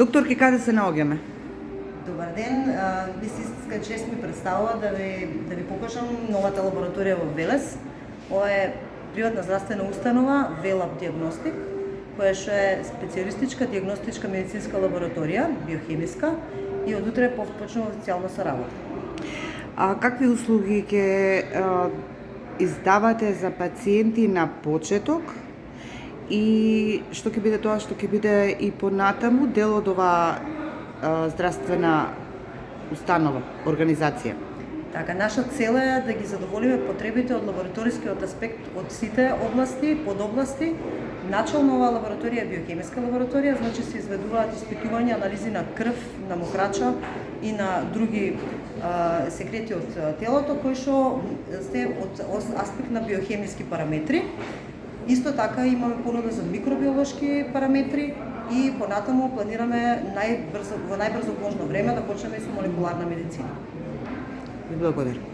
Докторки, каде се наоѓаме? Добар ден, ми се иска чест ми представува да ви покажам новата лабораторија во Велес. Ова е приватна здравствена установа Велаб диагностик, која што е специјалистичка диагностичка медицинска лабораторија, биохемиска, и од утре почнува официјално со работа. А какви услуги ќе издавате за пациенти на почеток и што ќе биде тоа што ќе биде и понатаму дел од оваа здравствена установа, организација? Така, наша цел е да ги задоволиме потребите од лабораторискиот аспект од сите области, подобласти. Начално оваа лабораторија е биохемиска лабораторија, значи се изведуваат испитувања, анализи на крв, на мокрача и на други секрети од телото, кои што се од аспект на биохемиски параметри. Исто така имаме понуда за микробиолошки параметри и понатаму планираме во најбрзо можно време да почнеме и со молекуларна медицина. Ви благодарам.